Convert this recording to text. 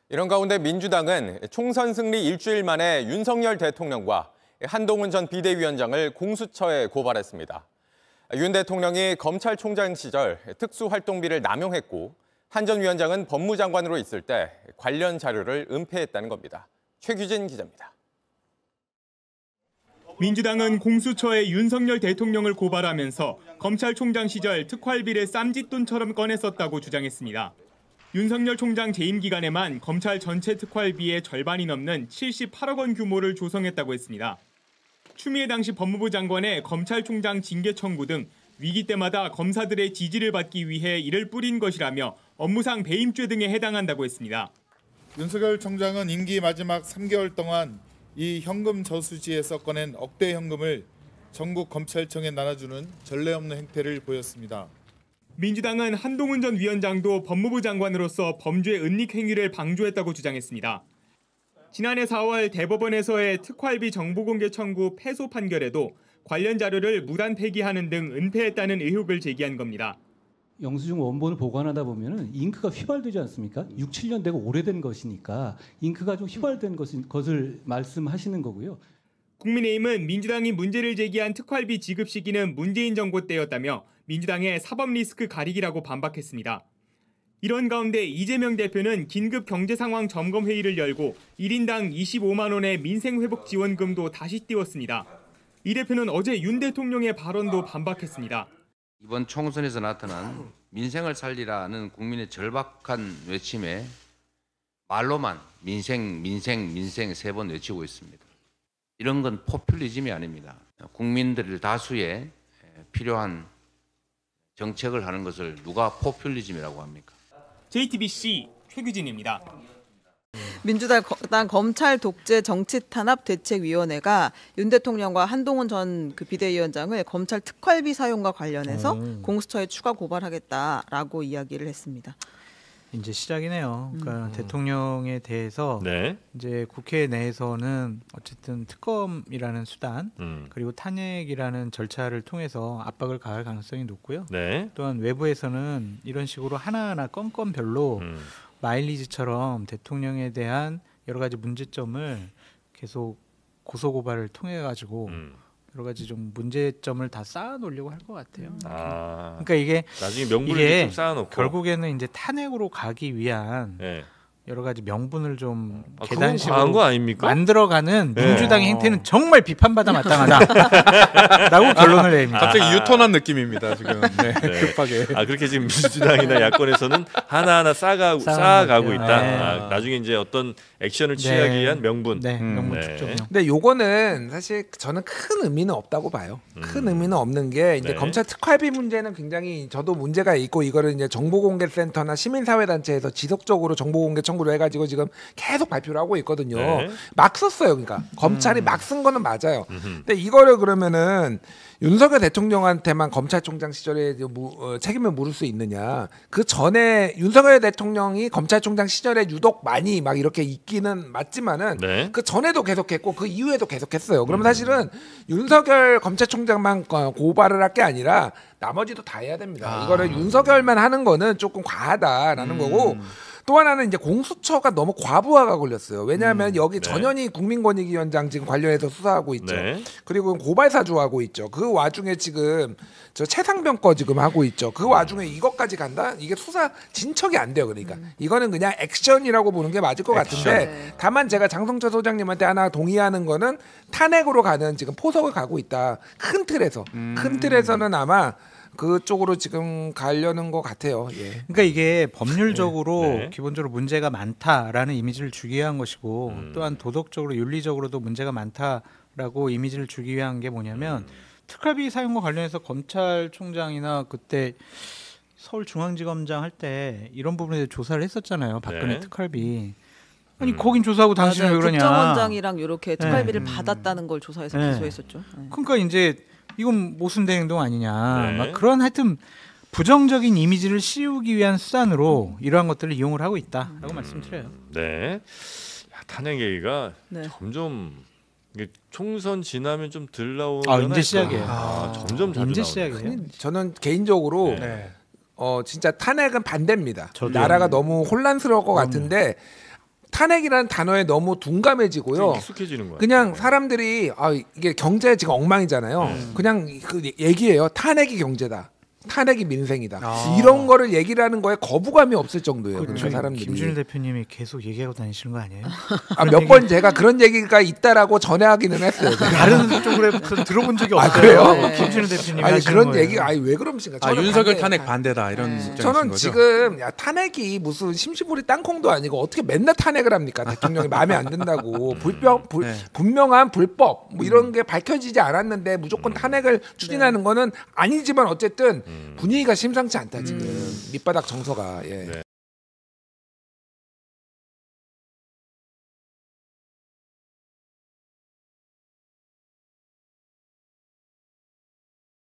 이런 가운데 민주당은 총선 승리 일주일 만에 윤석열 대통령과 한동훈 전 비대위원장을 공수처에 고발했습니다. 윤 대통령이 검찰총장 시절 특수활동비를 남용했고 한 전 위원장은 법무장관으로 있을 때 관련 자료를 은폐했다는 겁니다. 최규진 기자입니다. 민주당은 공수처에 윤석열 대통령을 고발하면서 검찰총장 시절 특활비를 쌈짓돈처럼 꺼냈었다고 주장했습니다. 윤석열 총장 재임 기간에만 검찰 전체 특활비의 절반이 넘는 78억 원 규모를 조성했다고 했습니다. 추미애 당시 법무부 장관의 검찰총장 징계 청구 등 위기 때마다 검사들의 지지를 받기 위해 이를 뿌린 것이라며 업무상 배임죄 등에 해당한다고 했습니다. 윤석열 총장은 임기 마지막 3개월 동안 이 현금 저수지에서 꺼낸 억대 현금을 전국 검찰청에 나눠주는 전례 없는 행태를 보였습니다. 민주당은 한동훈 전 위원장도 법무부 장관으로서 범죄 은닉 행위를 방조했다고 주장했습니다. 지난해 4월 대법원에서의 특활비 정보공개 청구 패소 판결에도 관련 자료를 무단 폐기하는 등 은폐했다는 의혹을 제기한 겁니다. 영수증 원본을 보관하다 보면 잉크가 휘발되지 않습니까? 6, 7년 되고 오래된 것이니까 잉크가 좀 휘발된 것을 말씀하시는 거고요. 국민의힘은 민주당이 문제를 제기한 특활비 지급 시기는 문재인 정부 때였다며 민주당의 사법 리스크 가리기라고 반박했습니다. 이런 가운데 이재명 대표는 긴급 경제상황 점검 회의를 열고 1인당 25만 원의 민생회복지원금도 다시 띄웠습니다. 이 대표는 어제 윤 대통령의 발언도 반박했습니다. 이번 총선에서 나타난 민생을 살리라는 국민의 절박한 외침에 말로만 민생 세 번 외치고 있습니다. 이런 건 포퓰리즘이 아닙니다. 국민들 다수의 필요한 정책을 하는 것을 누가 포퓰리즘이라고 합니까? JTBC 최규진입니다. 민주당 검찰 독재 정치 탄압 대책위원회가 윤 대통령과 한동훈 전 비대위원장을 검찰 특활비 사용과 관련해서 공수처에 추가 고발하겠다라고 이야기를 했습니다. 이제 시작이네요. 그러니까 대통령에 대해서 이제 국회 내에서는 어쨌든 특검이라는 수단 그리고 탄핵이라는 절차를 통해서 압박을 가할 가능성이 높고요. 또한 외부에서는 이런 식으로 하나하나 건건별로 마일리지처럼 대통령에 대한 여러 가지 문제점을 계속 고소고발을 통해 가지고 여러 가지 좀 문제점을 다 쌓아놓으려고 할 것 같아요. 그러니까 이게 나중에 명분을 좀 쌓아놓고 결국에는 이제 탄핵으로 가기 위한 여러 가지 명분을 좀 계단식으로 거 아닙니까? 만들어가는 민주당의 행태는 정말 비판받아 마땅하다라고 결론을 내립니다. 갑자기 유턴한 느낌입니다 지금. 급하게. 그렇게 지금 민주당이나 야권에서는 하나하나 쌓아가고 있다. 나중에 이제 어떤 액션을 취하기 위한 명분. 명분 축적이요. 근데 요거는 사실 저는 큰 의미는 없다고 봐요. 큰 의미는 없는 게 이제 검찰 특활비 문제는 굉장히 저도 문제가 있고 이거를 이제 정보공개센터나 시민사회단체에서 지속적으로 정보공개 청구를 해가지고 지금 계속 발표를 하고 있거든요. 막 썼어요. 그러니까 검찰이 막 쓴 거는 맞아요. 근데 이거를 그러면은 윤석열 대통령한테만 검찰총장 시절에 책임을 물을 수 있느냐? 그 전에 윤석열 대통령이 검찰총장 시절에 유독 많이 막 이렇게 있기는 맞지만은 그 전에도 계속했고 그 이후에도 계속했어요. 그러면 사실은 윤석열 검찰총장만 고발을 할 게 아니라 나머지도 다 해야 됩니다. 이거를 윤석열만 하는 거는 조금 과하다라는 거고. 또 하나는 이제 공수처가 너무 과부하가 걸렸어요. 왜냐하면 여기 전현희 국민권익위원장 지금 관련해서 수사하고 있죠. 그리고 고발사주 하고 있죠. 그 와중에 지금 저 최상병 거 지금 하고 있죠. 그 와중에 이것까지 간다? 이게 수사 진척이 안 돼요. 그러니까 이거는 그냥 액션이라고 보는 게 맞을 것 같은데 다만 제가 장성철 소장님한테 하나 동의하는 거는 탄핵으로 가는 지금 포석을 가고 있다. 큰 틀에서. 큰 틀에서는 아마 그쪽으로 지금 가려는 것 같아요. 그러니까 이게 법률적으로 기본적으로 문제가 많다라는 이미지를 주기 위한 것이고 또한 도덕적으로 윤리적으로도 문제가 많다라고 이미지를 주기 위한 게 뭐냐면 특활비 사용과 관련해서 검찰총장이나 그때 서울중앙지검장 할 때 이런 부분에 대해 조사를 했었잖아요. 박근혜 특활비. 아니 거긴 조사하고 당신은 왜 그러냐. 국정원장이랑 이렇게 특활비를 받았다는 걸 조사해서 기소했었죠. 그러니까 이제 이건 모순된 행동 아니냐. 막 그런 하여튼 부정적인 이미지를 씌우기 위한 수단으로 이러한 것들을 이용을 하고 있다라고 말씀드려요. 탄핵 얘기가 점점 총선 지나면 좀 덜 나오면 이제 시작이에요. 점점 자주 이제 나오네요. 시작이에요. 저는 개인적으로 진짜 탄핵은 반대입니다. 나라가 너무 혼란스러울 것 같은데 탄핵이라는 단어에 너무 둔감해지고요. 익숙해지는 거예요. 그냥 사람들이 이게 경제 지금 엉망이잖아요. 그냥 그 얘기예요. 탄핵이 경제다. 탄핵이 민생이다. 이런 거를 얘기를 하는 거에 거부감이 없을 정도예요. 그러니까 사람들이. 김준일 대표님이 계속 얘기하고 다니시는 거 아니에요? 몇 번 제가 그런 얘기가 있다라고 전해하기는 했어요. 다른 쪽으로 들어본 적이 없어요. 그래요? 네. 김준일 대표님이 아니 하시는 그런 거예요. 얘기 왜 그러십니까? 윤석열 탄핵 반대다 이런 입장이신 저는 거죠? 지금 탄핵이 무슨 심시보리 땅콩도 아니고 어떻게 맨날 탄핵을 합니까? 대통령이 마음에 안 든다고 분명한 불법 뭐 이런 게 밝혀지지 않았는데 무조건 탄핵을 추진하는 거는 아니지만 어쨌든 분위기가 심상치 않다 지금 밑바닥 정서가. 예.